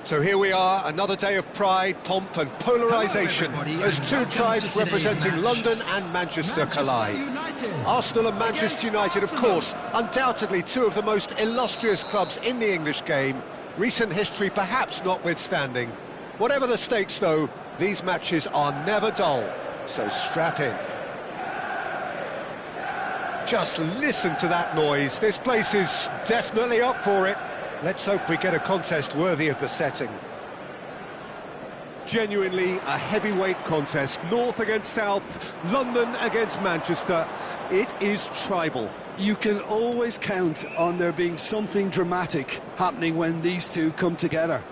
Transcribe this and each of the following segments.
So here we are, another day of pride, pomp and polarisation as two tribes representing London and Manchester collide. Arsenal and Manchester United, of course, undoubtedly two of the most illustrious clubs in the English game, recent history perhaps notwithstanding. Whatever the stakes though, these matches are never dull, so strap in. Just listen to that noise, this place is definitely up for it. Let's hope we get a contest worthy of the setting. Genuinely a heavyweight contest, North against South, London against Manchester. It is tribal. You can always count on there being something dramatic happening when these two come together.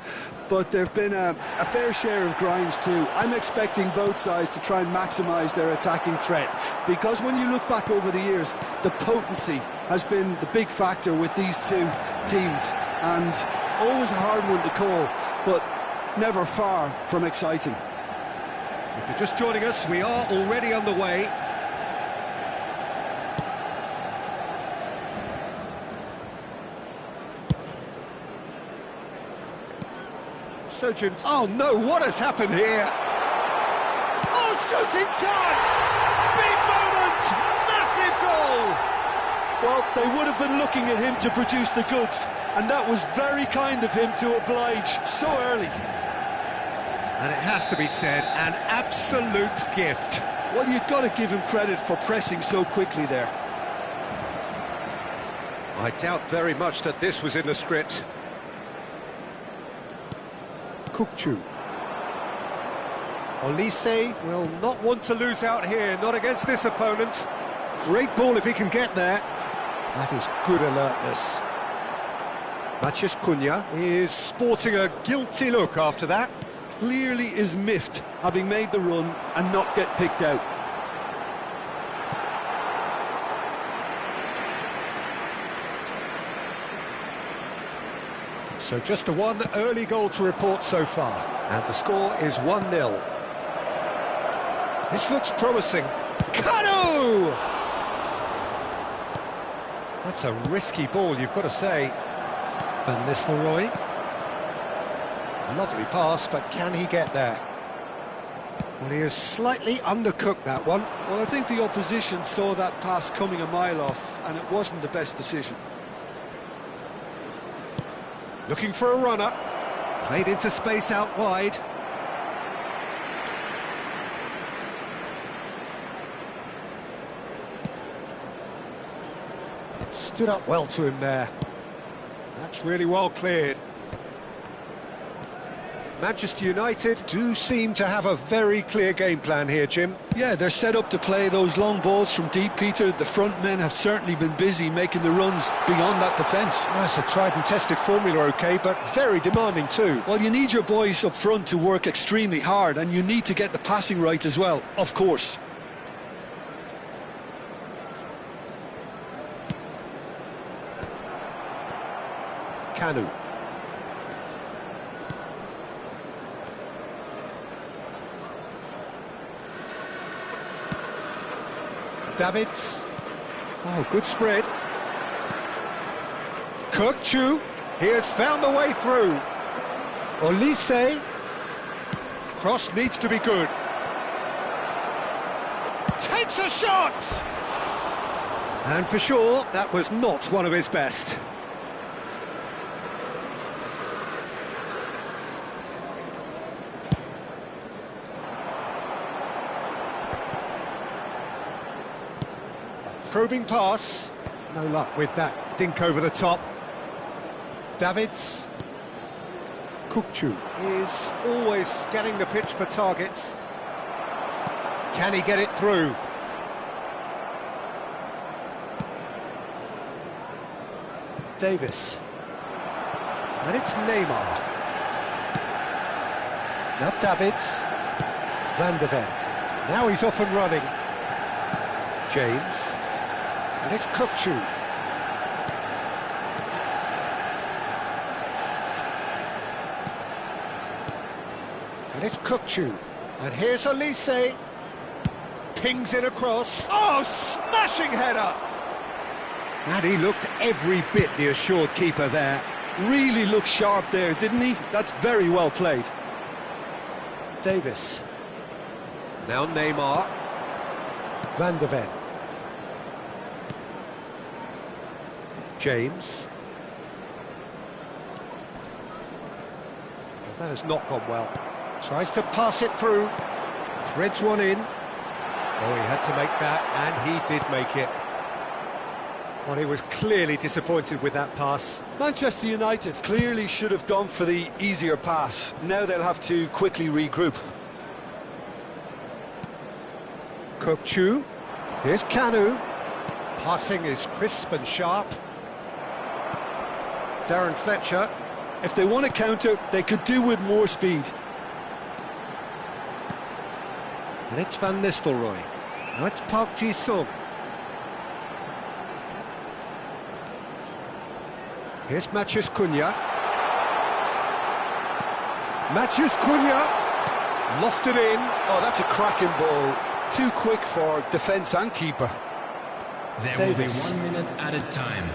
But there have been a fair share of grinds too. I'm expecting both sides to try and maximise their attacking threat, because when you look back over the years, the potency has been the big factor with these two teams, and always a hard one to call, but never far from exciting. If you're just joining us, we are already underway. Oh no, what has happened here? Oh, shooting chance! Big moment! Massive goal! Well, they would have been looking at him to produce the goods, and that was very kind of him to oblige so early. And it has to be said, an absolute gift. Well, you've got to give him credit for pressing so quickly there. I doubt very much that this was in the script. Kukçu. Olise will not want to lose out here, not against this opponent. Great ball if he can get there. That is good alertness. Matheus Cunha is sporting a guilty look after that. Clearly is miffed, having made the run and not get picked out. So just the one early goal to report so far, and the score is 1-0. This looks promising. Kanu! That's a risky ball, you've got to say. Van Nistelrooy. Lovely pass, but can he get there? Well, he has slightly undercooked that one. Well, I think the opposition saw that pass coming a mile off, and it wasn't the best decision. Looking for a runner, played into space out wide. Stood up well to him there. That's really well cleared. Manchester United do seem to have a very clear game plan here, Jim. Yeah, they're set up to play those long balls from deep, Peter. The front men have certainly been busy making the runs beyond that defence. That's a tried and tested formula, OK, but very demanding too. Well, you need your boys up front to work extremely hard, and you need to get the passing right as well, of course. Kanu. Davids. Oh, good spread. Kukçu. He has found the way through. Olise. Cross needs to be good. Takes a shot! And for sure, that was not one of his best. Probing pass, no luck with that dink over the top. Davids. Kukçu is always scanning the pitch for targets. Can he get it through? Davis. And it's Neymar. Now Davids. Van de Ven. Now he's off and running. James. And it's Kukçu. And it's Kukçu. And here's Olise. Pings it across. Oh, smashing header! And he looked every bit the assured keeper there. really looked sharp there, didn't he? That's very well played. Davis. Now Neymar. Van de Ven. James. Well, that has not gone well. Tries to pass it through. Threads one in. Oh, he had to make that, and he did make it. Well, he was clearly disappointed with that pass. Manchester United clearly should have gone for the easier pass. Now they'll have to quickly regroup. Cook-Chu. Here's Kanu. Passing is crisp and sharp. Darren Fletcher. If they want to counter, they could do with more speed. And it's Van Nistelrooy. Now it's Park Ji-sung. Here's Matheus Cunha. Matheus Cunha. Lofted in. Oh, that's a cracking ball. Too quick for defence and keeper. There Davis. will be 1 minute added time.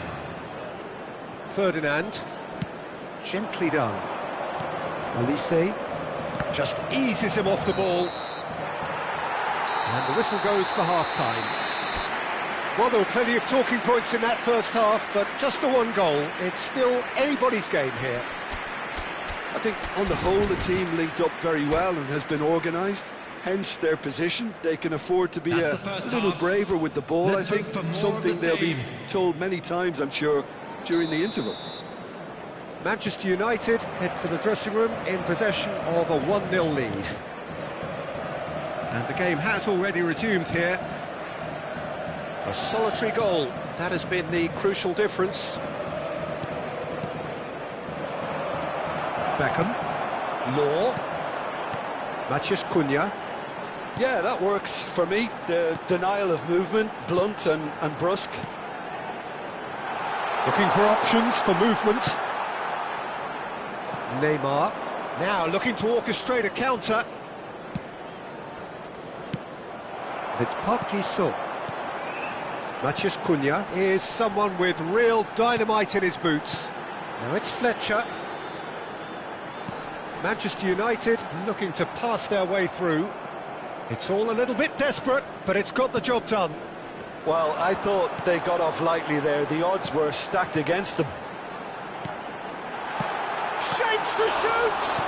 Ferdinand. Gently done. Olise just eases him off the ball. And the whistle goes for half-time. Well, there were plenty of talking points in that first half, but just the one goal. It's still anybody's game here. I think on the whole the team linked up very well and has been organised. Hence their position. They can afford to be a little braver with the ball, I think. Something they'll be told many times, I'm sure, during the interval. Manchester United head for the dressing room in possession of a 1-0 lead. And the game has already resumed here. A solitary goal, that has been the crucial difference. Beckham. Law. Matheus Cunha. Yeah, that works for me. The denial of movement, blunt and brusque. Looking for options for movement. Neymar. Now looking to orchestrate a counter. It's Park Ji-sung. Matheus Cunha is someone with real dynamite in his boots. Now it's Fletcher. Manchester United looking to pass their way through. It's all a little bit desperate, but it's got the job done. Well, I thought they got off lightly there. The odds were stacked against them. Shapes to shoot!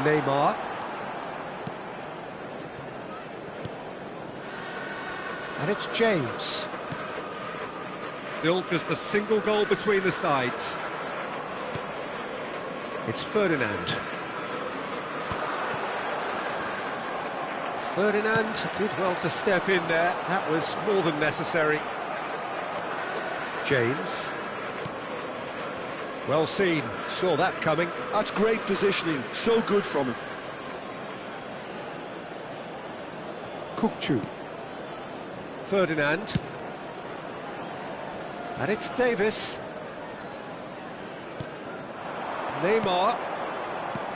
Neymar. And it's James. Still just a single goal between the sides. It's Ferdinand. Ferdinand did well to step in there. That was more than necessary. James. Well seen. Saw that coming. That's great positioning. So good from him. Cook-Chu. Ferdinand. And it's Davis. Neymar.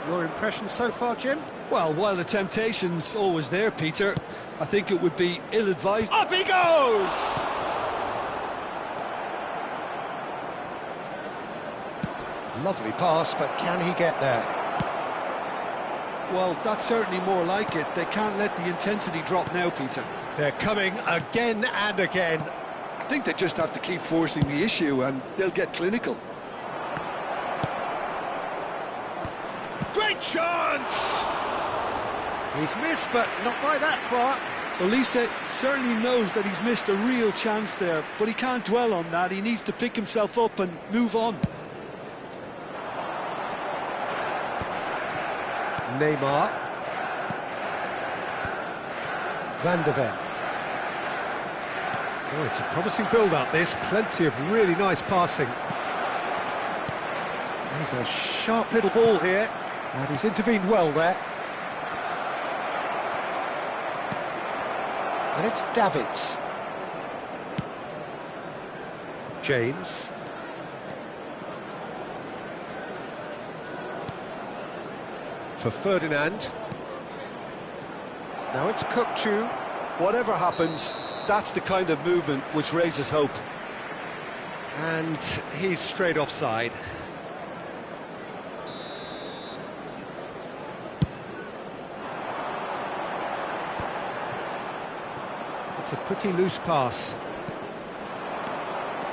Your impression so far, Jim? Well, while the temptation's always there, Peter, I think it would be ill-advised. Up he goes! Lovely pass, but can he get there? Well, that's certainly more like it. They can't let the intensity drop now, Peter. They're coming again and again. I think they just have to keep forcing the issue and they'll get clinical. Great chance! He's missed, but not by that far. Olise certainly knows that he's missed a real chance there, but he can't dwell on that. He needs to pick himself up and move on. Neymar. Van de Ven. Oh, it's a promising build-up, this. Plenty of really nice passing. There's a sharp little ball here, and he's intervened well there. And it's Davids. James. For Ferdinand. Now it's Cook-Chu. Whatever happens, that's the kind of movement which raises hope. And he's straight offside. It's a pretty loose pass.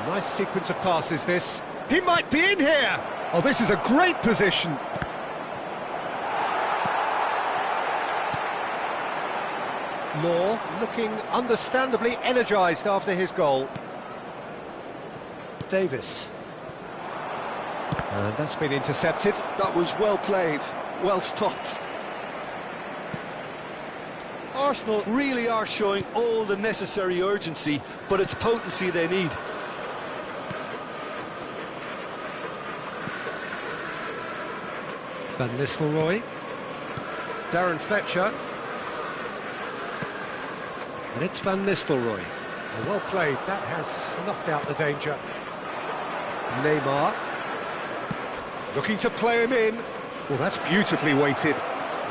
Nice sequence of passes, this. He might be in here! Oh, this is a great position. Law looking understandably energised after his goal. Davis. And that's been intercepted. That was well played, well stopped. Arsenal really are showing all the necessary urgency, but it's potency they need. Van Nistelrooy. Darren Fletcher. And it's Van Nistelrooy. Well played, that has snuffed out the danger. Neymar. Looking to play him in. Well, that's beautifully weighted.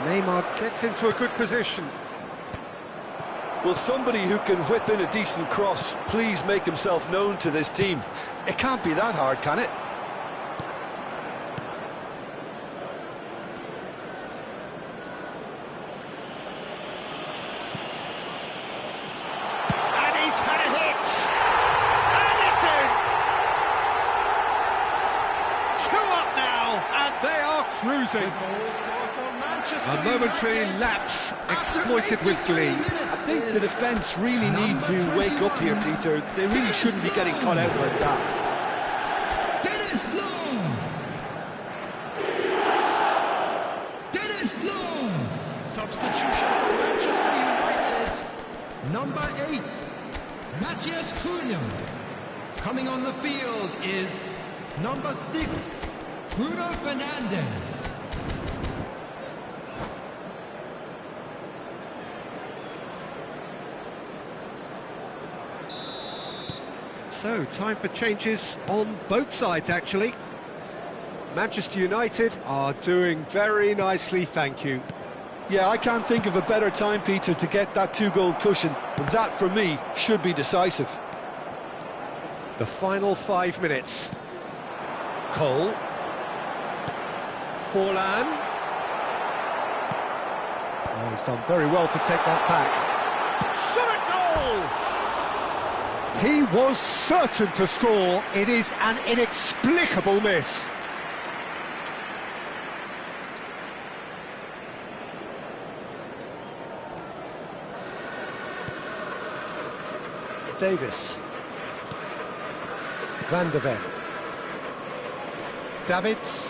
Neymar gets into a good position. Will somebody who can whip in a decent cross please make himself known to this team? It can't be that hard, can it? And he's had a hit! And it's in! 2 up now, and they are cruising. A momentary lapse exploited with glee. I think the defence really need to wake up here, Peter. They really shouldn't be getting caught out like that. Substitution for Manchester United. Number 8, Matthias Cunha. Coming on the field is number 6, Bruno Fernandes. So, time for changes on both sides, actually. Manchester United are doing very nicely, thank you. Yeah, I can't think of a better time, Peter, to get that 2-goal cushion. That, for me, should be decisive. The final 5 minutes. Cole. Forlan. Oh, he's done very well to take that back. Shot at goal! He was certain to score. It is an inexplicable miss. Davis. Van de Ven. Davids.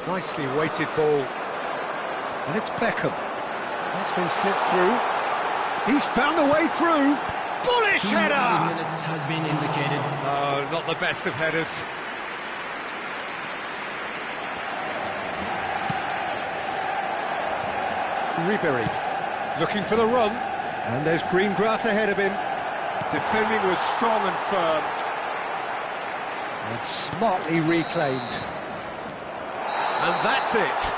Nicely weighted ball. And it's Beckham. That's been slipped through. He's found a way through. Bullish header! Minutes has been indicated. Oh, not the best of headers. Ribery looking for the run. And there's green grass ahead of him. Defending was strong and firm. And smartly reclaimed. And that's it.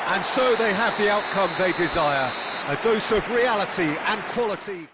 And so they have the outcome they desire. A dose of reality and quality.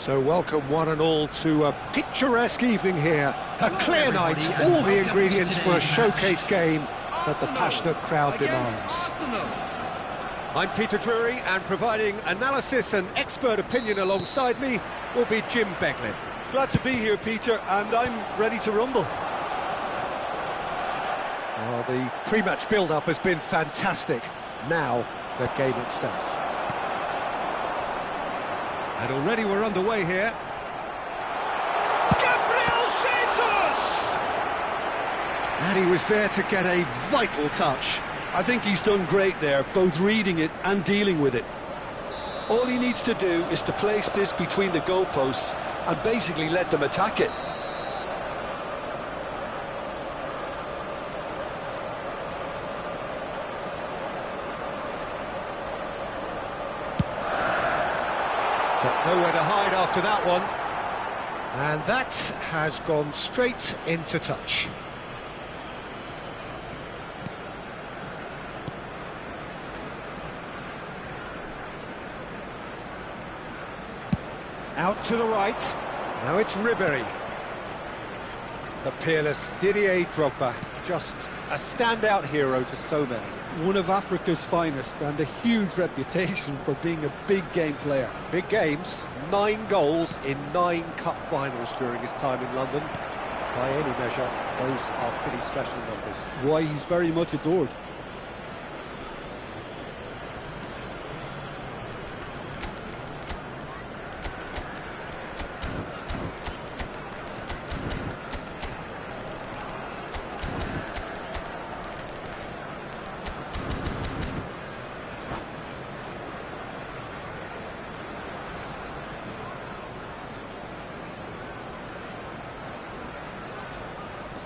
So welcome one and all to a picturesque evening here. A clear night, all the ingredients for a showcase game that the passionate crowd demands. I'm Peter Drury, and providing analysis and expert opinion alongside me will be Jim Beglin. Glad to be here, Peter, and I'm ready to rumble. Well, the pre-match build-up has been fantastic. Now, the game itself. And already we're underway here. Gabriel Jesus! And he was there to get a vital touch. I think he's done great there, both reading it and dealing with it. All he needs to do is to place this between the goalposts and basically let them attack it. Got nowhere to hide after that one. And that has gone straight into touch. Out to the right. Now it's Ribéry. The peerless Didier Drogba. Just a standout hero to so many. One of Africa's finest and a huge reputation for being a big game player. Big games, 9 goals in 9 cup finals during his time in London. By any measure, those are pretty special numbers. Why, he's very much adored.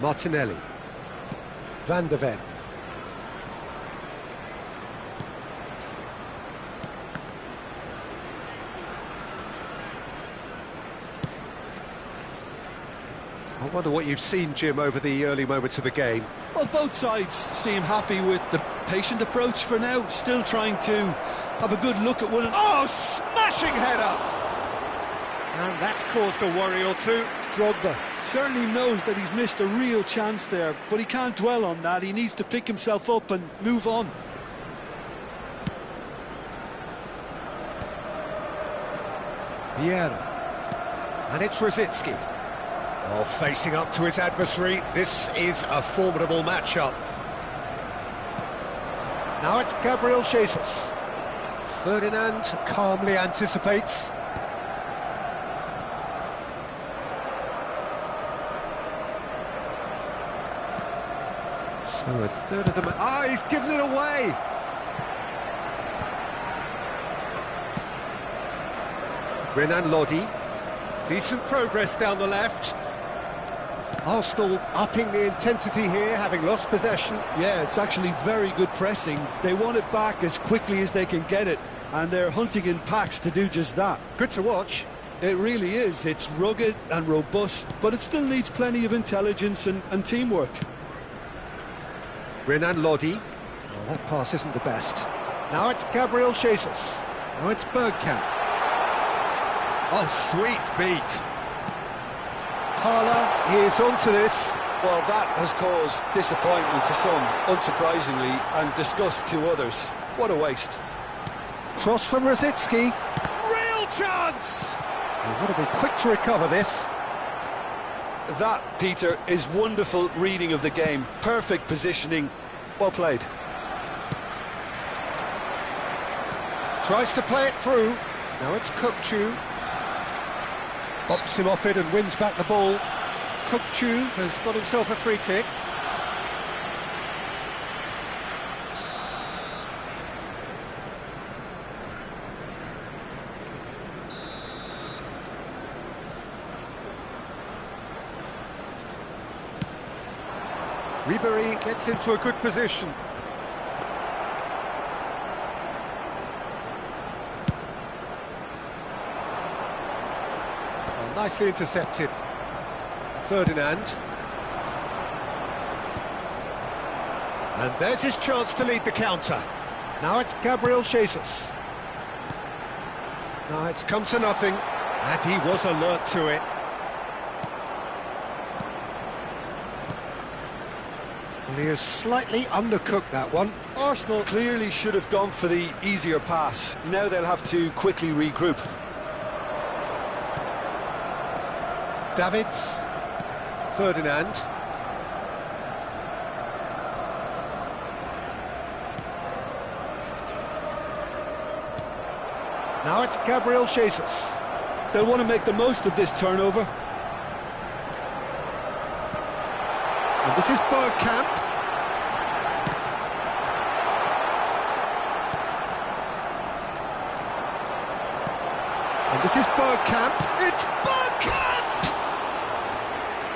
Martinelli, Van de Ven. I wonder what you've seen, Jim, over the early moments of the game. Well, both sides seem happy with the patient approach for now, still trying to have a good look at one. Oh, smashing header! And that's caused a worry or two. Drogba certainly knows that he's missed a real chance there, but he can't dwell on that. He needs to pick himself up and move on. Vieira. And it's Rosicki. Oh, facing up to his adversary. This is a formidable matchup. Now it's Gabriel Jesus. Ferdinand calmly anticipates. So a third of them. Ah, he's given it away. Renan Lodi. Decent progress down the left. Arsenal upping the intensity here, having lost possession. Yeah, it's actually very good pressing. They want it back as quickly as they can get it, and they're hunting in packs to do just that. Good to watch. It really is. It's rugged and robust, but it still needs plenty of intelligence and teamwork. Renan Lodi. Well, that pass isn't the best. Now it's Gabriel Jesus. Now it's Bergkamp. Oh, sweet feet. Tala is onto this. Well, that has caused disappointment to some, unsurprisingly, and disgust to others. What a waste. Cross from Rosicki. Real chance! They've got to be quick to recover this. That, Peter, is wonderful reading of the game. Perfect positioning. Well played. Tries to play it through. Now it's Kukçu. Bops him off it and wins back the ball. Kukçu has got himself a free kick. Ribéry gets into a good position. Well, nicely intercepted. Ferdinand. And there's his chance to lead the counter. Now it's Gabriel Jesus. Now it's come to nothing. And he was alert to it. Well, he has slightly undercooked that one. Arsenal clearly should have gone for the easier pass. Now they'll have to quickly regroup. Davids. Ferdinand. Now it's Gabriel Jesus. They'll want to make the most of this turnover. And this is Bergkamp. And this is Bergkamp. It's Bergkamp!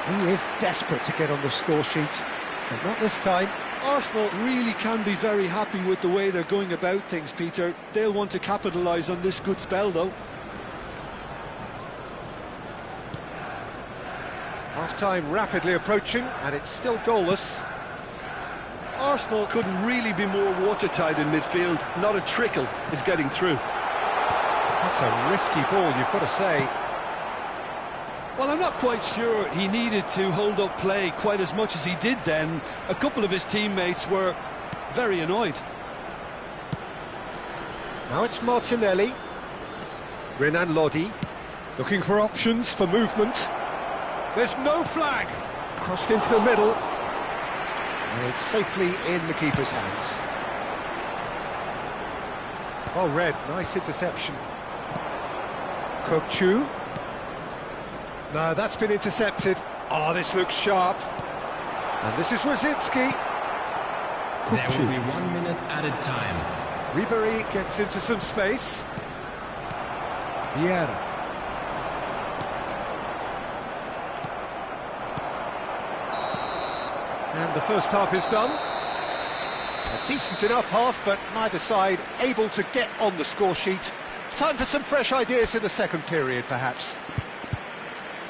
He is desperate to get on the score sheet, but not this time. Arsenal really can be very happy with the way they're going about things, Peter. They'll want to capitalise on this good spell, though. Half-time rapidly approaching, and it's still goalless. Arsenal couldn't really be more watertight in midfield. Not a trickle is getting through. That's a risky ball, you've got to say. Well, I'm not quite sure he needed to hold up play quite as much as he did then. A couple of his teammates were very annoyed. Now it's Martinelli. Renan Lodi, looking for options for movement. There's no flag. Crossed into the middle. And it's safely in the keeper's hands. Well read, nice interception. Kokchu. No, that's been intercepted. Oh, this looks sharp. And this is Rosicki. There will be 1 minute added time. Ribéry gets into some space. Vieira. And the first half is done. A decent enough half, but neither side able to get on the score sheet. Time for some fresh ideas in the second period, perhaps.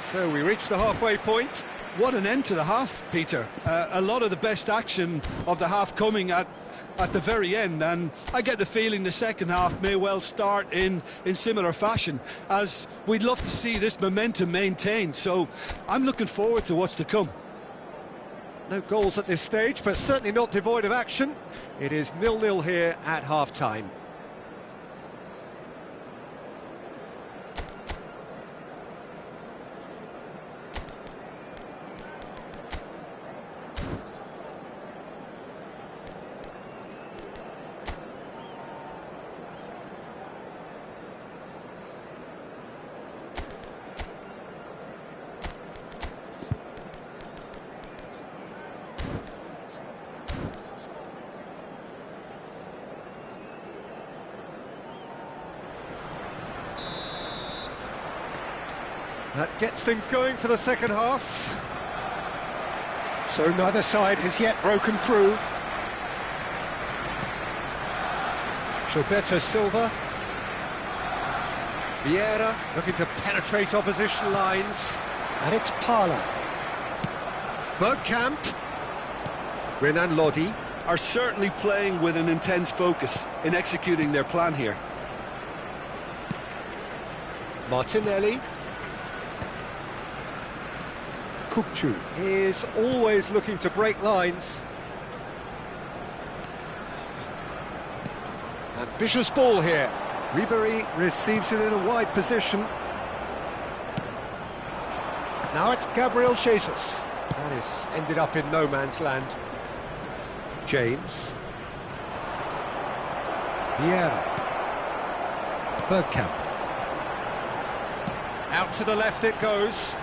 So we reach the halfway point. What an end to the half, Peter. A lot of the best action of the half coming at the very end, and I get the feeling the second half may well start in similar fashion, as we'd love to see this momentum maintained. So I'm looking forward to what's to come. No goals at this stage, but certainly not devoid of action. It is 0-0 here at half-time. That gets things going for the second half. So neither side has yet broken through. Gilberto Silva. Vieira looking to penetrate opposition lines. And it's Parla. Bergkamp. Renan Lodi. Are certainly playing with an intense focus in executing their plan here. Martinelli. Kokchu is always looking to break lines. Ambitious ball here. Ribéry receives it in a wide position. Now it's Gabriel Jesus. And it's ended up in no man's land. James. Vieira. Bergkamp. Out to the left it goes.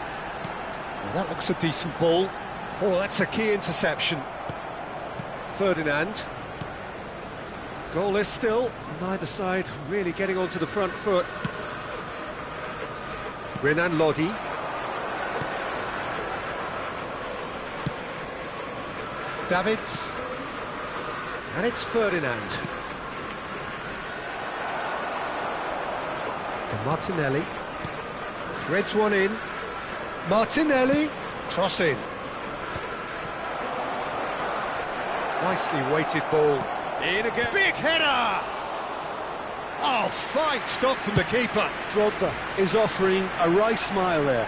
Well, that looks a decent ball. Oh, that's a key interception. Ferdinand. Goalless still. Neither side really getting onto the front foot. Renan Lodi. Davids. And it's Ferdinand. For Martinelli. Threads one in. Martinelli, cross in. Nicely weighted ball. In again. Big header! Oh, fine stop from the keeper. Drogba is offering a right smile there.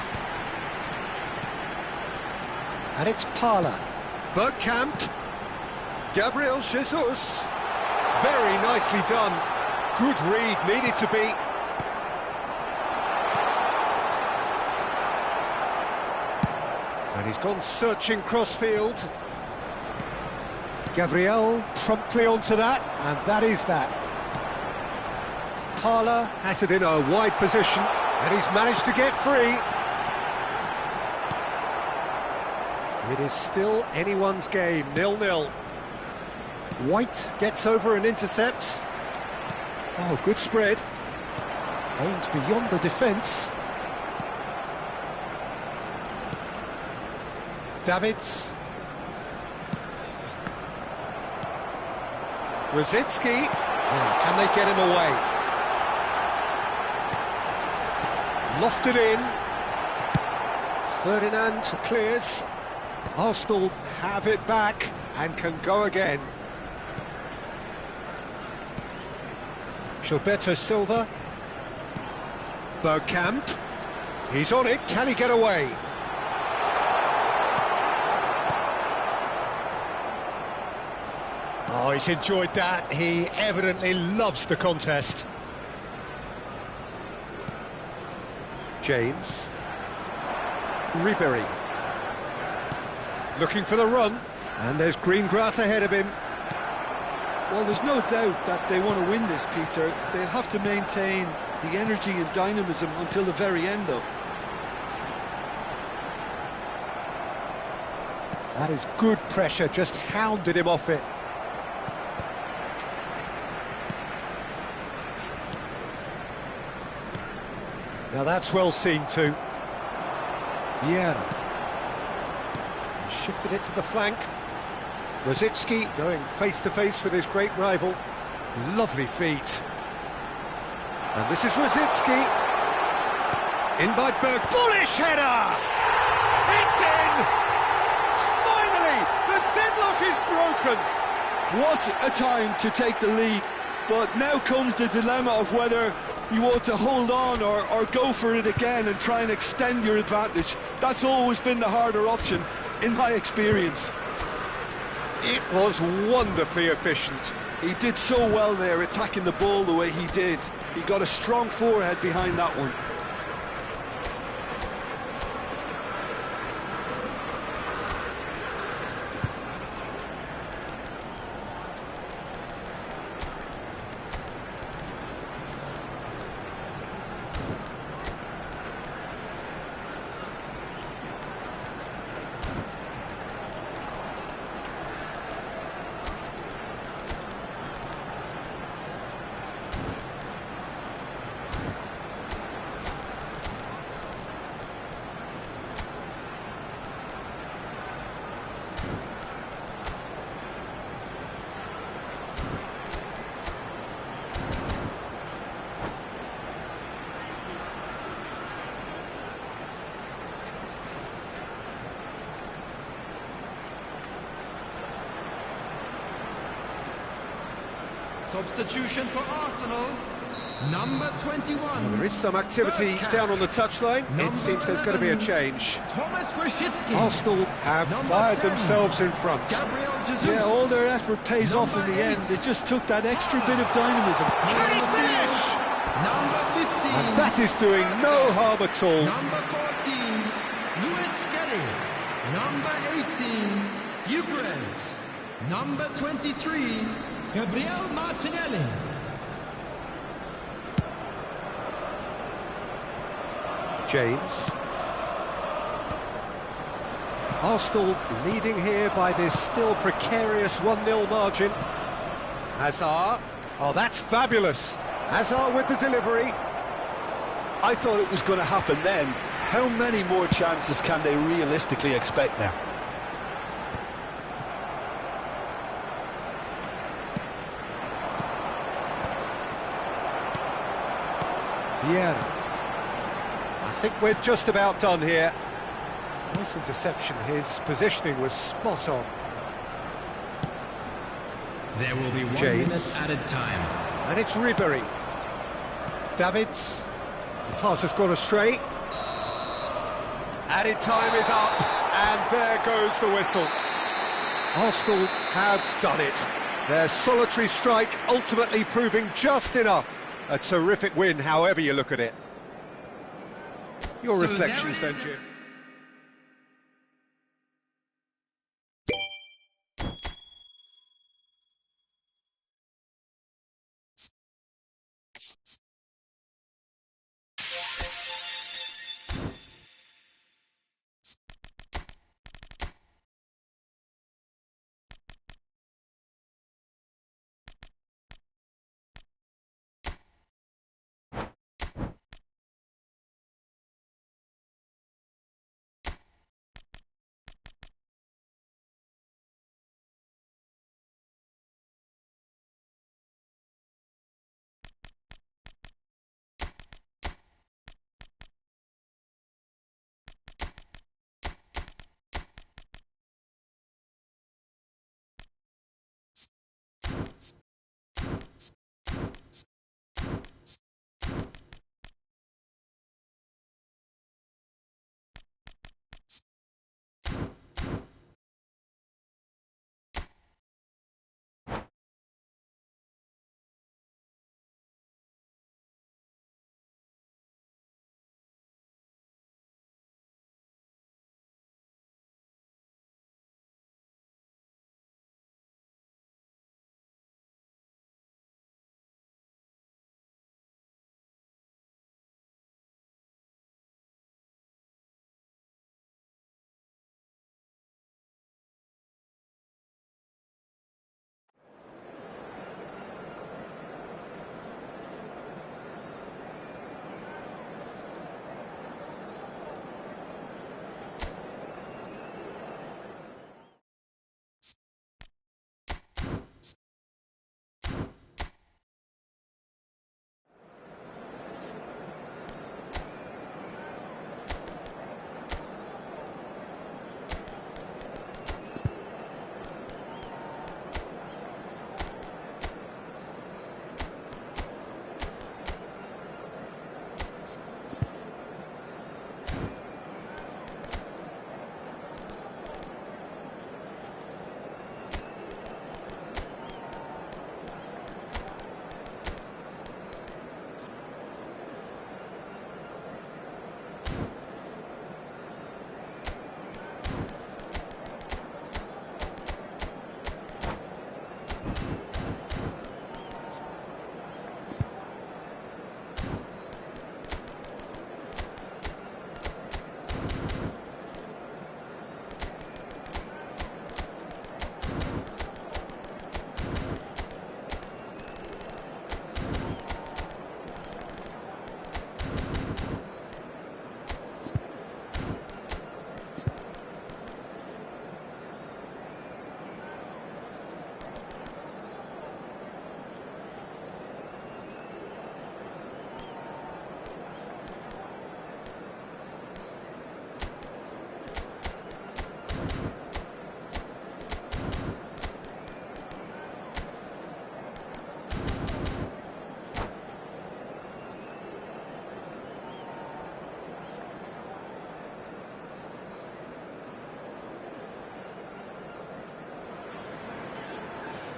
And it's Parla. Bergkamp. Gabriel Jesus. Very nicely done. Good read, needed to be. And he's gone searching crossfield. Gabriel promptly onto that, and that is that. Parla has it in a wide position, and he's managed to get free. It is still anyone's game, 0-0. White gets over and intercepts. Oh, good spread. Aimed beyond the defence. Davids. Rosicki. Oh, can they get him away? Lofted in. Ferdinand clears. Arsenal have it back and can go again. Gilberto Silva. Bergkamp. He's on it. Can he get away? Oh, he's enjoyed that. He evidently loves the contest. James. Ribery. Looking for the run. And there's green grass ahead of him. Well, there's no doubt that they want to win this, Peter. They'll have to maintain the energy and dynamism until the very end, though. That is good pressure, just hounded him off it. Now that's well seen too. Vieira. Shifted it to the flank. Rosicki going face-to-face with his great rival. Lovely feet. And this is Rosicki. In by Berg. Bullish header! It's in! Finally, the deadlock is broken. What a time to take the lead. But now comes the dilemma of whether you want to hold on or go for it again and try and extend your advantage. That's always been the harder option, in my experience. It was wonderfully efficient. He did so well there, attacking the ball the way he did. He got a strong forehead behind that one. Substitution for Arsenal, number 21. There is some activity down on the touchline. It seems there's going to be a change. Arsenal have fired themselves in front. Yeah, all their effort pays off in the end. They just took that extra bit of dynamism. Can he finish? Number 15. And that is doing no harm at all. Number 14, Luis Kelly. Number 18, Eucres. Number 23, Gabriel Martinelli. James. Arsenal leading here by this still precarious 1-0 margin. Hazard. Oh, that's fabulous. Hazard with the delivery. I thought it was going to happen then. How many more chances can they realistically expect now? Vieira. I think we're just about done here. Nice interception. His positioning was spot on. There will be 1 James. minute added time. And it's Ribery. Davids. The pass has gone astray. Added time is up, and there goes the whistle. Arsenal have done it. Their solitary strike ultimately proving just enough. A terrific win, however you look at it. Your reflections then, Jim?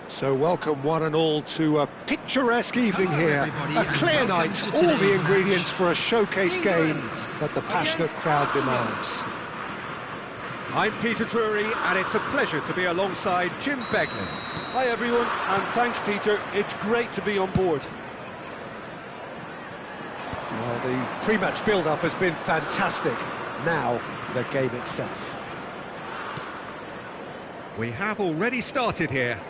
So welcome one and all to a picturesque evening here. A clear night, all the ingredients for a showcase game that the passionate crowd demands. I'm Peter Drury, and it's a pleasure to be alongside Jim Beglin. Hi everyone, and thanks Peter, it's great to be on board. Well, the pre-match build-up has been fantastic. Now, the game itself. We have already started here.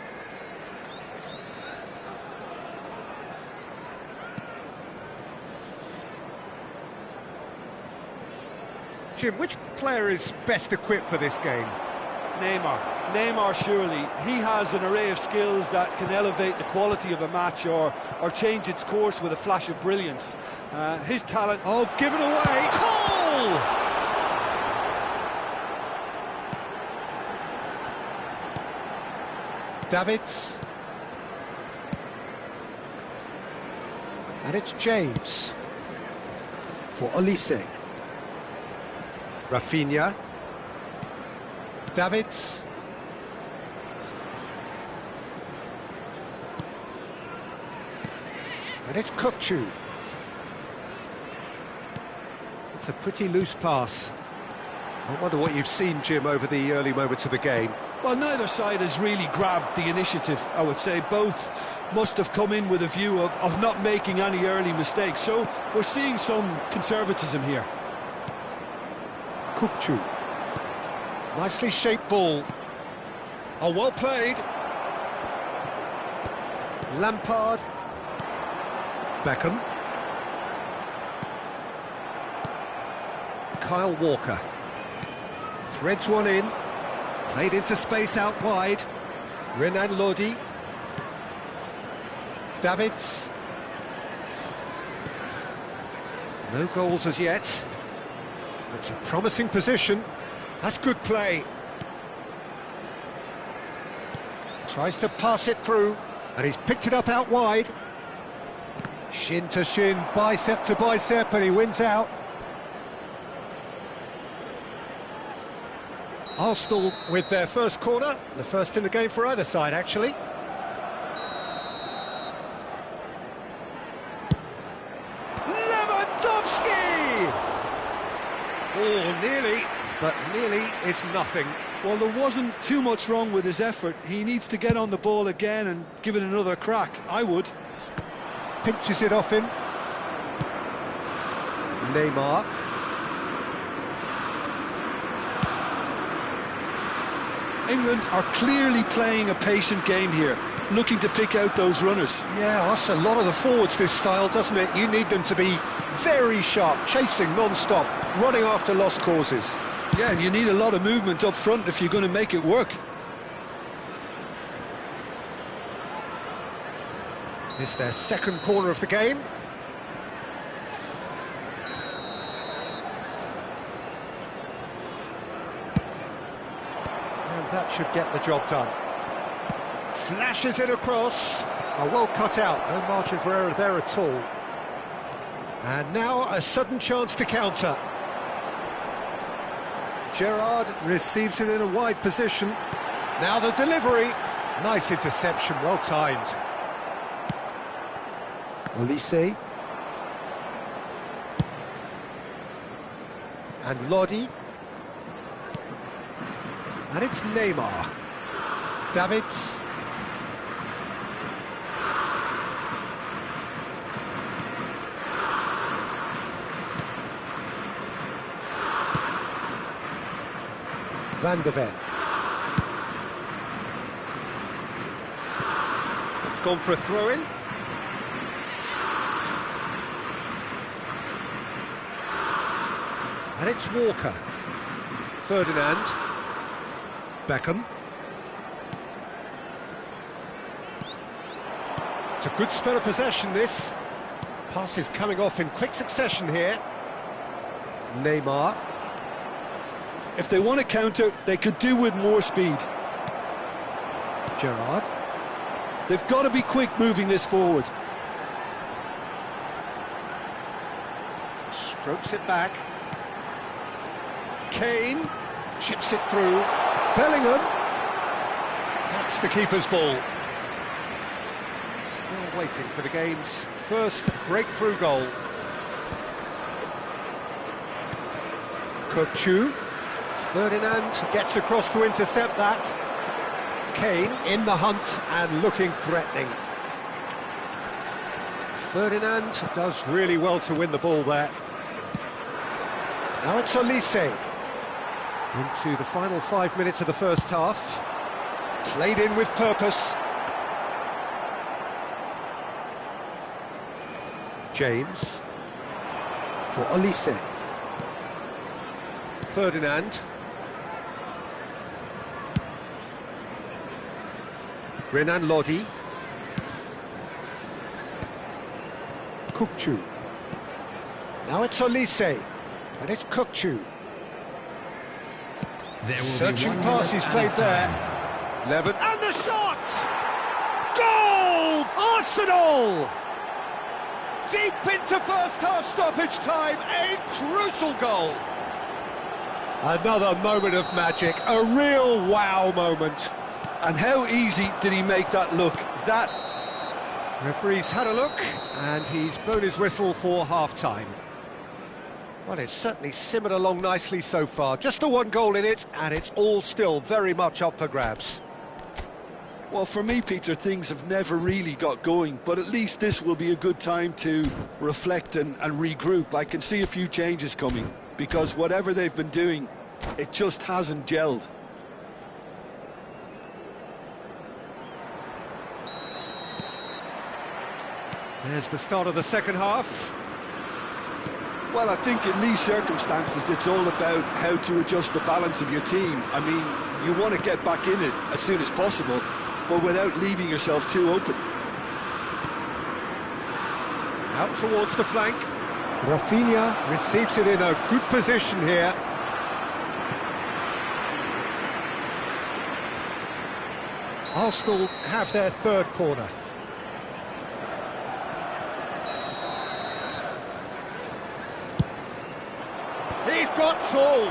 Jim, which player is best equipped for this game? Neymar surely. He has an array of skills that can elevate the quality of a match or change its course with a flash of brilliance. His talent... Oh, given away! Goal! Davids. And it's James. For Olise. Rafinha. Davids. And it's Kukçu. It's a pretty loose pass. I wonder what you've seen, Jim, over the early moments of the game. Well, neither side has really grabbed the initiative, I would say. Both must have come in with a view of not making any early mistakes. So we're seeing some conservatism here. Kukçu. Nicely shaped ball. Oh, well played. Lampard. Beckham. Kyle Walker. Threads one in. Played into space out wide. Renan Lodi. Davids. No goals as yet. It's a promising position. That's good play. Tries to pass it through, and he's picked it up out wide. Shin to shin, bicep to bicep, and he wins out. Arsenal with their first corner, the first in the game for either side, actually. Lewandowski! Oh, nearly, but nearly is nothing. Well, there wasn't too much wrong with his effort. He needs to get on the ball again and give it another crack. I would. Pinches it off him. Neymar. England are clearly playing a patient game here, looking to pick out those runners. Yeah, that's a lot of the forwards, this style, doesn't it? You need them to be very sharp, chasing non-stop, running after lost causes. Yeah, and you need a lot of movement up front if you're going to make it work. It's their second corner of the game. And that should get the job done. Flashes it across. Oh, well cut out, no margin for error there at all. And now a sudden chance to counter. Gerrard receives it in a wide position. Now the delivery. Nice interception, well timed. Olise. And Lodi. And it's Neymar. Davids. Van de Ven. It's gone for a throw-in. And it's Walker. Ferdinand. Beckham. It's a good spell of possession, this. Passes coming off in quick succession here. Neymar. If they want to counter, they could do with more speed. Gerrard. They've got to be quick moving this forward. Strokes it back. Kane chips it through. Bellingham. That's the keeper's ball. Still waiting for the game's first breakthrough goal. Kukçu. Ferdinand gets across to intercept that. Kane in the hunt and looking threatening. Ferdinand does really well to win the ball there. Now it's Olise. Into the final 5 minutes of the first half. Played in with purpose. James. For Olise. Ferdinand. Renan Lodi. Kukçu. Now it's Olise. And it's Kukçu. Searching pass he's played there. Levin. And the shot! Goal! Arsenal! Deep into first half stoppage time, a crucial goal. Another moment of magic, a real wow moment. And how easy did he make that look? That... Referee's had a look, and he's blown his whistle for half-time. Well, it's certainly simmered along nicely so far. Just the one goal in it, and it's all still very much up for grabs. Well, for me, Peter, things have never really got going, but at least this will be a good time to reflect and regroup. I can see a few changes coming, because whatever they've been doing, it just hasn't gelled. There's the start of the second half. Well, I think in these circumstances, it's all about how to adjust the balance of your team. I mean, you want to get back in it as soon as possible, but without leaving yourself too open. Out towards the flank. Rafinha receives it in a good position here. Arsenal have their third corner. He's got tall.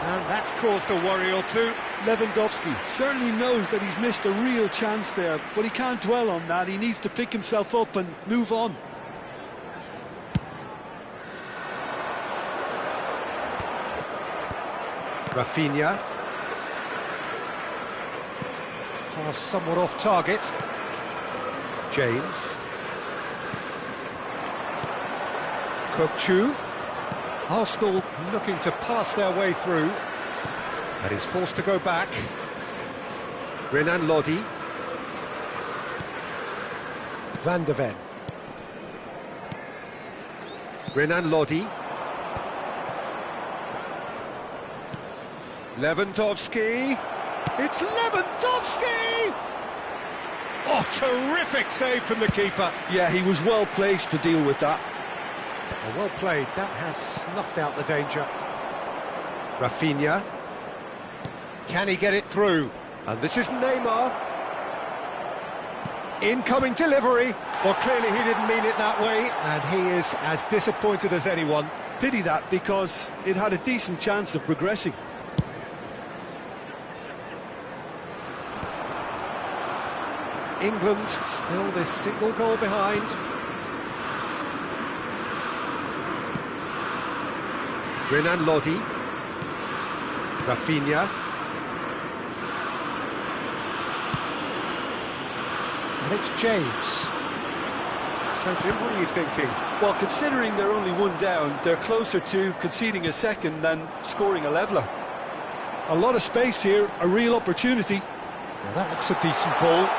And that's caused a worry or two. Lewandowski certainly knows that he's missed a real chance there, but he can't dwell on that. He needs to pick himself up and move on. Rafinha. Pass somewhat off target. James. Shifu2an. Arsenal looking to pass their way through. And is forced to go back. Renan Lodi. Van de Ven. Renan Lodi. Lewandowski. It's Lewandowski! Oh, terrific save from the keeper. Yeah, he was well placed to deal with that. Oh, well played. That has snuffed out the danger. Rafinha. Can he get it through? And this is Neymar. Incoming delivery. Well, clearly he didn't mean it that way, and he is as disappointed as anyone. Pity that, because it had a decent chance of progressing. England still this single goal behind. Renan Lodi. Rafinha. And it's James. So, Jim, what are you thinking? Well, considering they're only one down, they're closer to conceding a second than scoring a leveller. A lot of space here, a real opportunity. Now that looks a decent ball.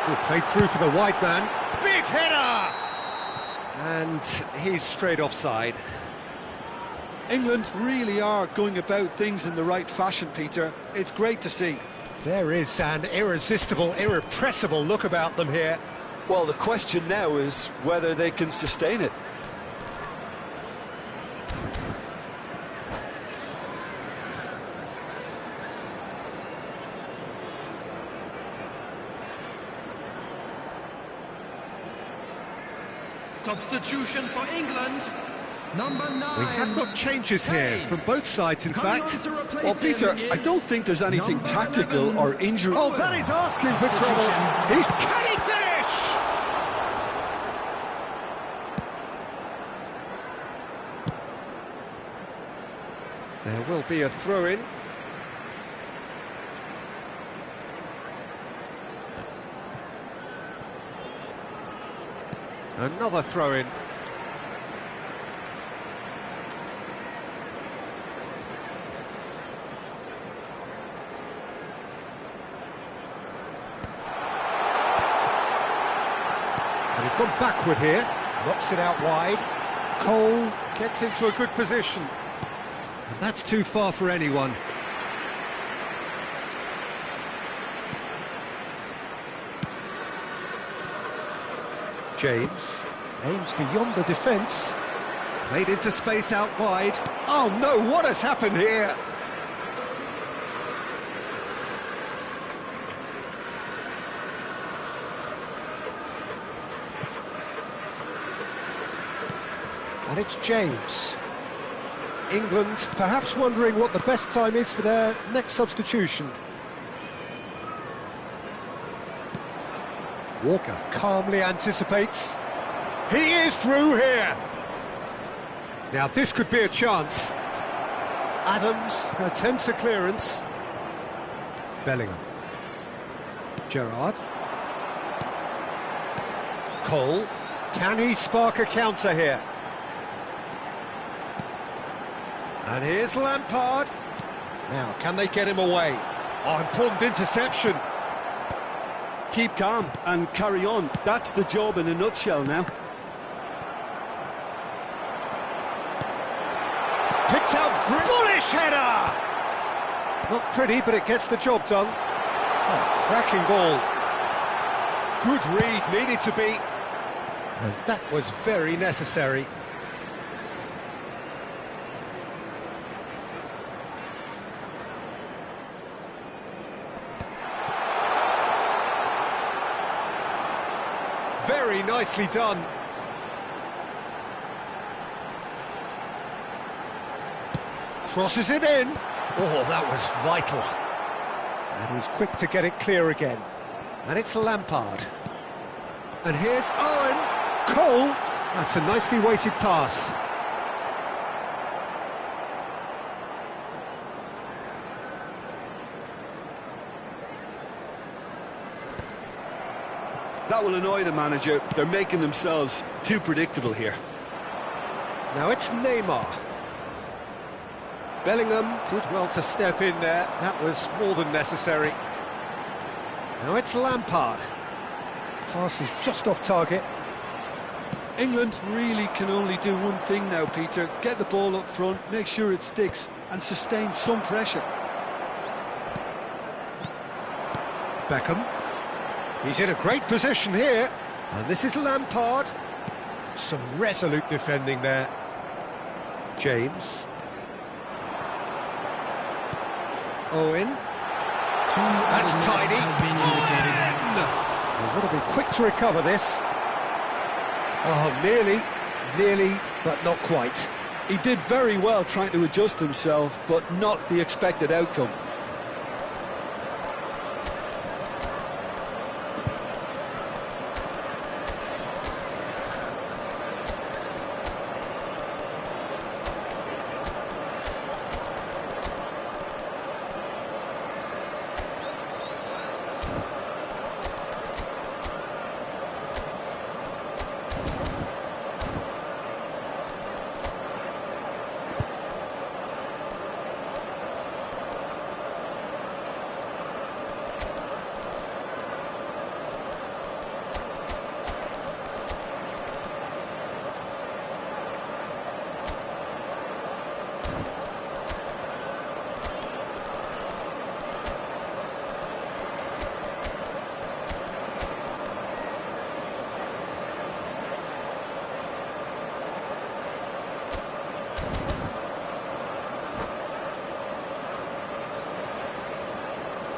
Will play through for the wide man. Big header! And he's straight offside. England really are going about things in the right fashion, Peter. It's great to see. There is an irresistible, irrepressible look about them here. Well, the question now is whether they can sustain it. Substitution for England. Number 9. We have got changes here from both sides, in fact. Well, Peter, I don't think there's anything tactical or injury. Oh, that is asking for trouble. Can he finish? There will be a throw-in. Another throw-in. And he's gone backward here, knocks it out wide. Cole gets into a good position. And that's too far for anyone. James aims beyond the defence. Played into space out wide. Oh no, what has happened here? And it's James. England perhaps wondering what the best time is for their next substitution. Walker calmly anticipates. He is through here. Now this could be a chance. Adams attempts a clearance. Bellingham. Gerrard. Cole. Can he spark a counter here? And here's Lampard. Now, can they get him away? Oh, important interception. Keep calm and carry on. That's the job in a nutshell now. Picked out, bullish header! Not pretty, but it gets the job done. Oh, cracking ball. Good read, needed to be. And that was very necessary. Very nicely done. Crosses it in. Oh, that was vital. And he's quick to get it clear again. And it's Lampard. And here's Owen. Cole. That's a nicely weighted pass. That will annoy the manager. They're making themselves too predictable here. Now it's Neymar. Bellingham did well to step in there. That was more than necessary. Now it's Lampard. Pass is just off target. England really can only do one thing now, Peter. Get the ball up front, make sure it sticks, and sustain some pressure. Beckham. He's in a great position here. And this is Lampard. Some resolute defending there. James. Owen. That's tidy. They've got to be quick to recover this. Oh, nearly, but not quite. He did very well trying to adjust himself, but not the expected outcome.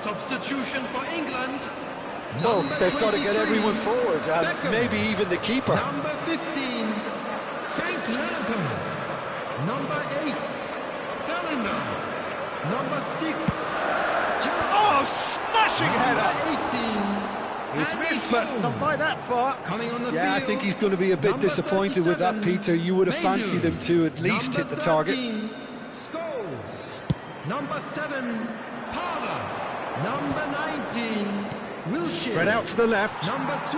Substitution for England. Well, they've got to get everyone forward, and maybe even the keeper. Number 15, Frank Lampard. Number 8, Bellingham. Number 6, Oh, smashing header! 18. He's missed, but not by that far. Coming on the Yeah, I field, think he's going to be a bit number disappointed with that, 37, Peter. You would have fancied him to at least hit the target. 13, Number 7, Parler. Number 19, Wilshere. Spread out to the left. Number 2.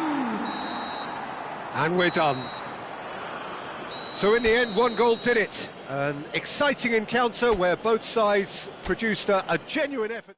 And we're done. So in the end, one goal did it. An exciting encounter where both sides produced a genuine effort.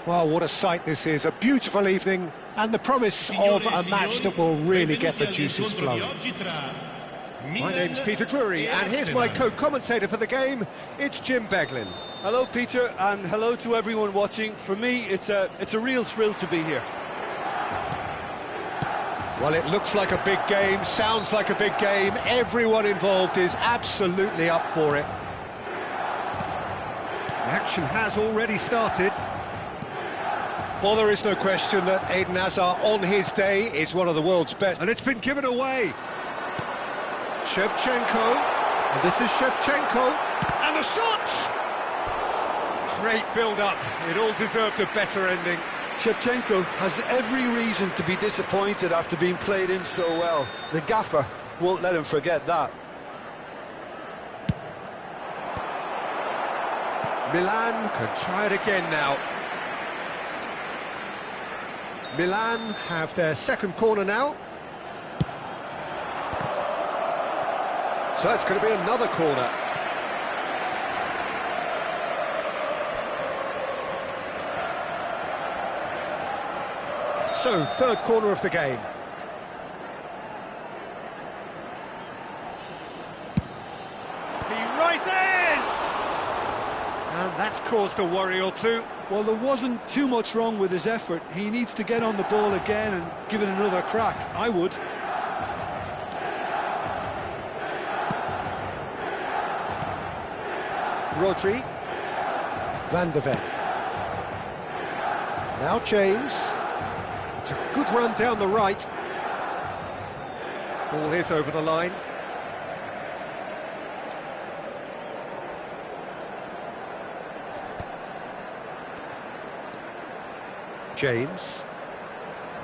Well, what a sight this is. A beautiful evening and the promise of a match that will really get the juices flowing. My name's Peter Drury, and here's my co-commentator for the game. It's Jim Beglin. Hello, Peter, and hello to everyone watching. For me, it's a real thrill to be here. Well, it looks like a big game, sounds like a big game. Everyone involved is absolutely up for it. The action has already started. Well, there is no question that Eden Hazard, on his day, is one of the world's best. And it's been given away. Shevchenko, and this is Shevchenko, and the shots! Great build-up, it all deserved a better ending. Shevchenko has every reason to be disappointed after being played in so well. The gaffer won't let him forget that. Milan can try it again now. Milan have their second corner now. So it's going to be another corner. So, third corner of the game. He rises! And that's caused a worry or two. Well, there wasn't too much wrong with his effort. He needs to get on the ball again and give it another crack. I would. Rodri. Van de Ven. Now James. It's a good run down the right. Ball is over the line. James.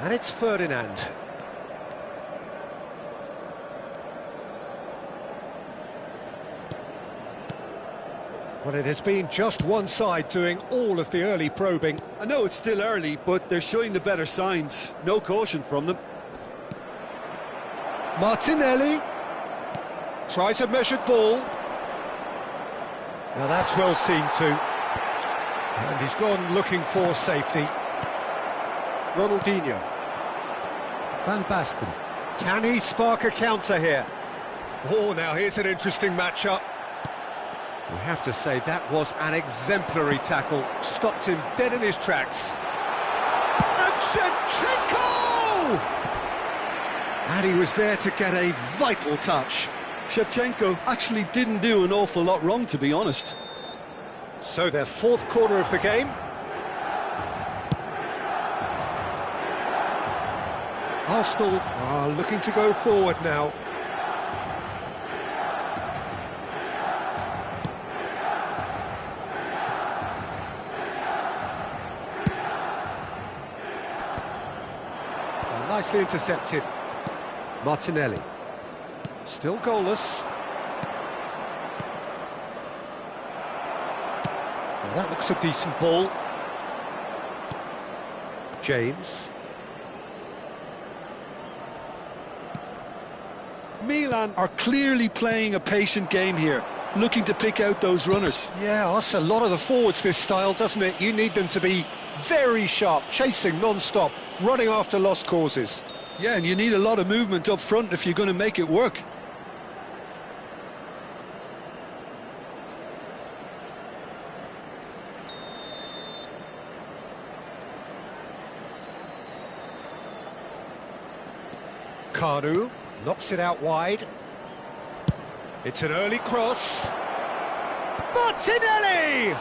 And it's Ferdinand. Well, it has been just one side doing all of the early probing. I know it's still early, but they're showing the better signs. No caution from them. Martinelli tries a measured ball. Now that's well seen too. And he's gone looking for safety. Ronaldinho. Van Basten. Can he spark a counter here? Oh, now here's an interesting matchup. We have to say that was an exemplary tackle. Stopped him dead in his tracks. And Shevchenko! And he was there to get a vital touch. Shevchenko actually didn't do an awful lot wrong, to be honest. So their fourth corner of the game. Arsenal are looking to go forward now. Nicely intercepted. Martinelli. Still goalless. Now that looks a decent ball. James. Milan are clearly playing a patient game here, looking to pick out those runners. Yeah, that's a lot of the forwards, this style, doesn't it? You need them to be very sharp, chasing non-stop, running after lost causes. Yeah, and you need a lot of movement up front if you're going to make it work. Kanu knocks it out wide. It's an early cross. Martinelli!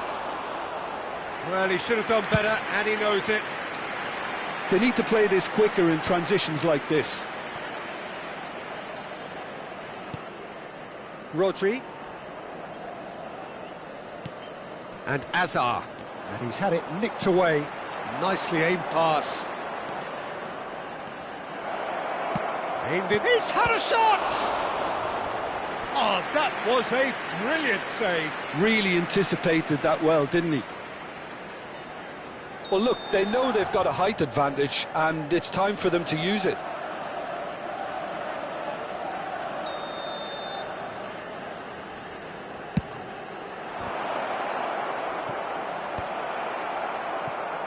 Well, he should have done better, and he knows it. They need to play this quicker in transitions like this. Rodri. And Hazard. And he's had it nicked away. Nicely aimed pass. Aimed in. He's had a shot! Oh, that was a brilliant save. Really anticipated that well, didn't he? Well, look, they know they've got a height advantage, and it's time for them to use it.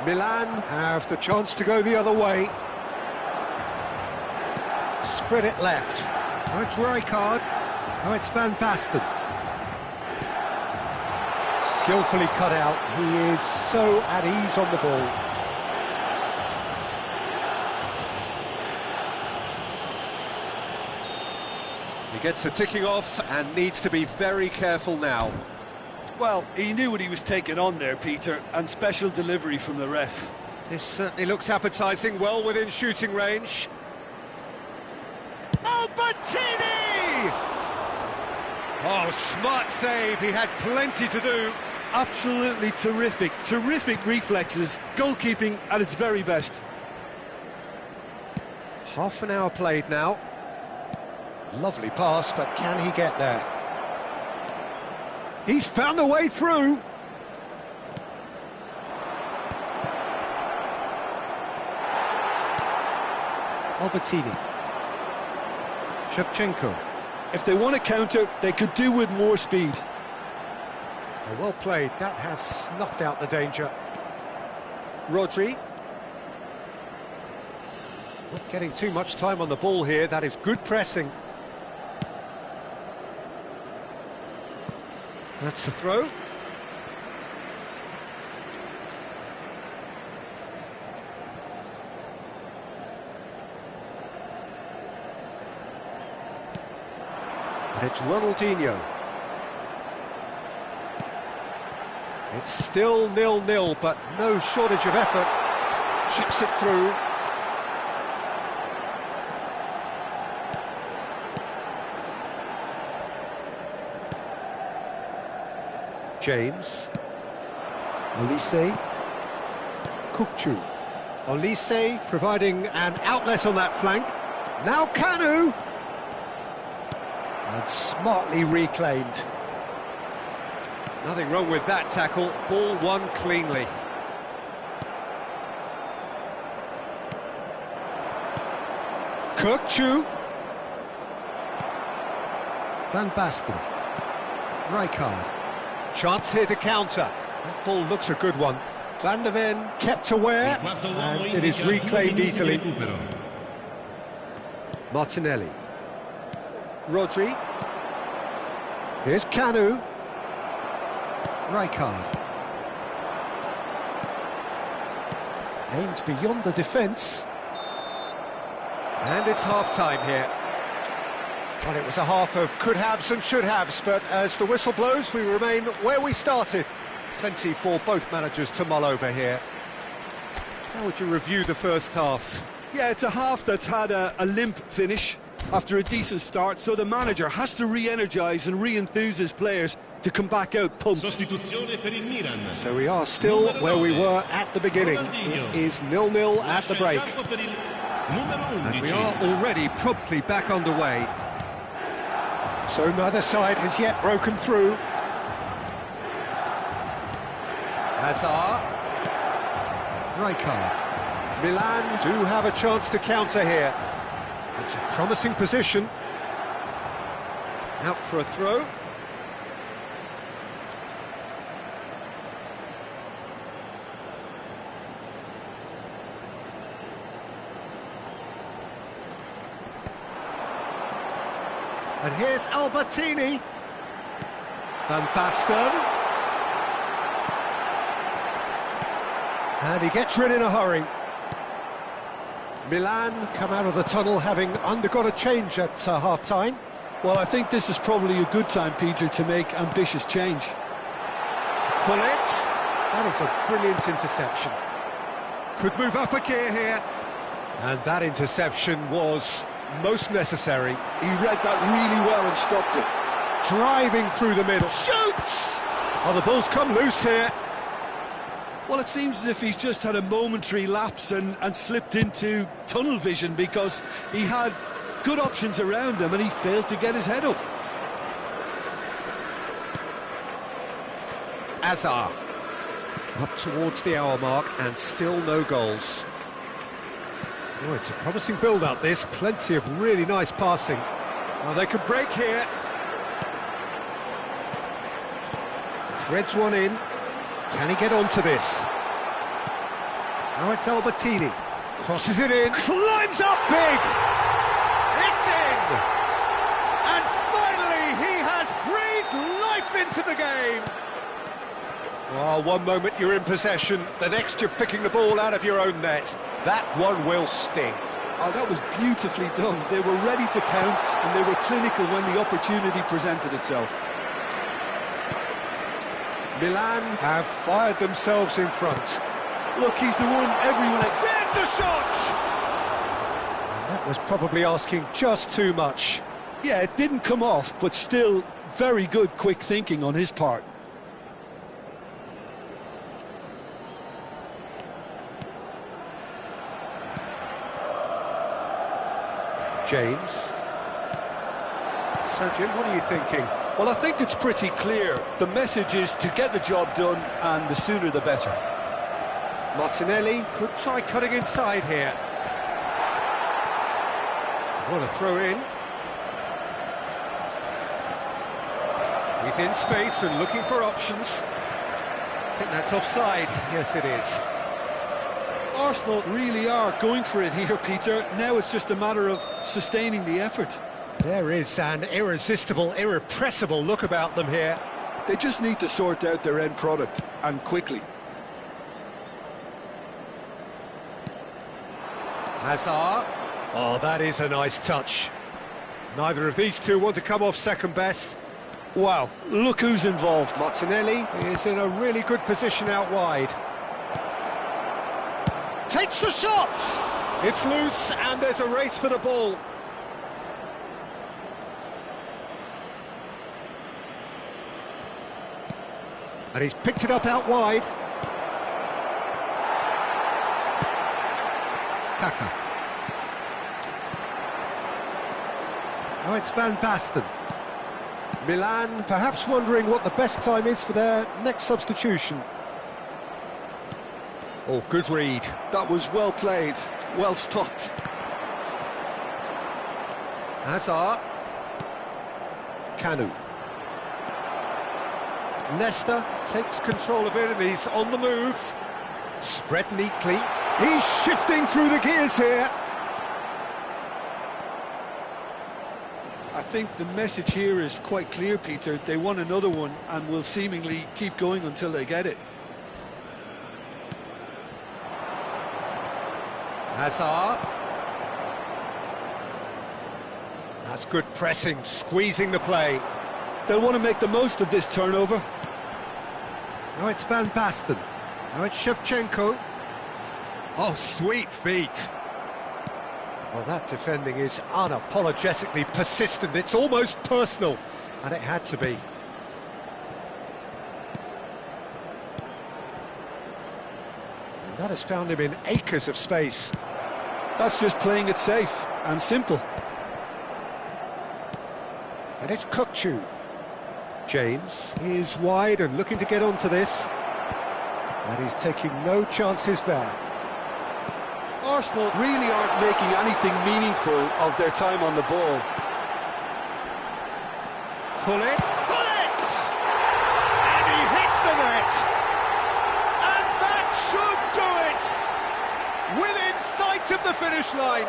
Milan have the chance to go the other way. Spread it left. Oh, it's Rijkaard. Oh, it's Van Basten. Skillfully cut out. He is so at ease on the ball. He gets a ticking off and needs to be very careful now. Well, he knew what he was taking on there, Peter, and special delivery from the ref. This certainly looks appetising, well within shooting range. Albertini! Oh, smart save, he had plenty to do. Absolutely terrific reflexes, goalkeeping at its very best. Half an hour played now. Lovely pass, but can he get there? He's found a way through. Albertini. Shevchenko. If they want to counter, they could do with more speed. Oh, well played, that has snuffed out the danger. Rodri. Not getting too much time on the ball here, that is good pressing. That's the throw. And it's Ronaldinho. It's still 0-0, but no shortage of effort. Chips it through. James. Olise. Kukçu. Olise providing an outlet on that flank. Now Kanu! And smartly reclaimed. Nothing wrong with that tackle. Ball won cleanly. Kukçu. Van Basten. Rijkaard. Chance here to counter. That ball looks a good one. Van der Ven kept aware, and it is reclaimed easily. Martinelli. Rodri. Here's Kanu. Rijkaard. Aims beyond the defence. And it's half-time here. Well, it was a half of could-haves and should-haves, but as the whistle blows, we remain where we started. Plenty for both managers to mull over here. How would you review the first half? Yeah, it's a half that's had a limp finish after a decent start, so the manager has to re-energise and re-enthuse his players to come back out pumped. So we are still where we were at the beginning. It is 0-0 at the break. And we are already promptly back underway. So neither side has yet broken through. Hazard. Rijkaard. Milan do have a chance to counter here. It's a promising position. Out for a throw. And here's Albertini. Van Basten. And he gets rid in a hurry. Milan come out of the tunnel having undergone a change at half-time. Well, I think this is probably a good time, Peter, to make ambitious change. Pull it. That is a brilliant interception. Could move up a gear here. And that interception was most necessary. He read that really well and stopped it. Driving through the middle. Shoots! Oh, the ball's come loose here. Well, it seems as if he's just had a momentary lapse and slipped into tunnel vision, because he had good options around him and he failed to get his head up. Hazard. Up towards the hour mark and still no goals. Oh, it's a promising build-up, this. Plenty of really nice passing. Oh, they could break here. Threads one in. Can he get onto this? Now it's Albertini. Crosses it in. Climbs up big! It's in! And finally he has breathed life into the game! Well, one moment you're in possession, the next you're picking the ball out of your own net. That one will sting. Oh, that was beautifully done. They were ready to pounce, and they were clinical when the opportunity presented itself. Milan have fired themselves in front. Look, he's the one everyone... There's the shot! And that was probably asking just too much. Yeah, it didn't come off, but still very good quick thinking on his part. James. So, Jim, what are you thinking? Well, I think it's pretty clear. The message is to get the job done, and the sooner the better. Martinelli could try cutting inside here. What a throw in. He's in space and looking for options. I think that's offside. Yes, it is. Arsenal really are going for it here, Peter. Now it's just a matter of sustaining the effort. There is an irresistible, irrepressible look about them here. They just need to sort out their end product, and quickly. Hazard. Oh, that is a nice touch. Neither of these two want to come off second best. Wow, look who's involved. Martinelli is in a really good position out wide. Takes the shot! It's loose and there's a race for the ball. And he's picked it up out wide. Kaka. Now it's Van Basten. Milan perhaps wondering what the best time is for their next substitution. Oh, good read. That was well played, well stopped. Hazard. Kanu. Nesta takes control of it and he's on the move. Spread neatly. He's shifting through the gears here. I think the message here is quite clear, Peter. They want another one and will seemingly keep going until they get it. Hazard. That's good pressing, squeezing the play. They'll want to make the most of this turnover. Now it's Van Basten. Now it's Shevchenko. Oh, sweet feet. Well, that defending is unapologetically persistent. It's almost personal, and it had to be. And that has found him in acres of space. That's just playing it safe and simple. And it's Kukçu. James is wide and looking to get onto this. And he's taking no chances there. Arsenal really aren't making anything meaningful of their time on the ball. Pull it! Pull it! And he hits the net! And that should do it! Within sight of the finish line.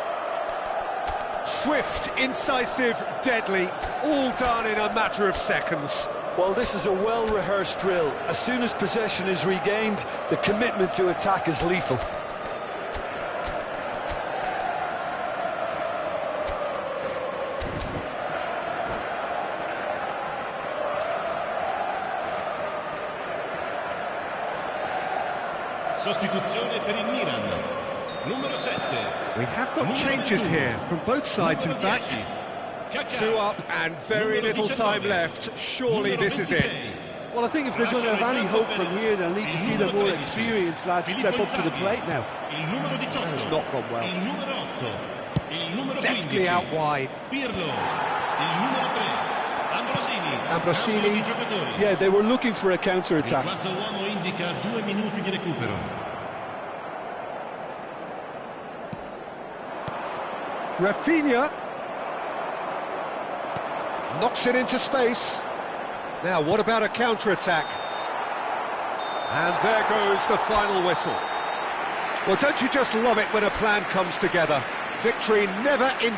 Swift, incisive, deadly, all done in a matter of seconds. Well, this is a well-rehearsed drill. As soon as possession is regained, the commitment to attack is lethal. Sostituzione per il Milan. Numero 7. We have got changes here from both sides, in fact. 2 up and very little time left. Surely this is it. Well, I think if they're going to have any hope from here, they'll need to see the more experienced lads step up to the plate now. It's not gone well. Deftly out wide. Ambrosini. Yeah, they were looking for a counter-attack. Rafinha knocks it into space. Now, what about a counter-attack? And there goes the final whistle. Well, don't you just love it when a plan comes together? Victory never in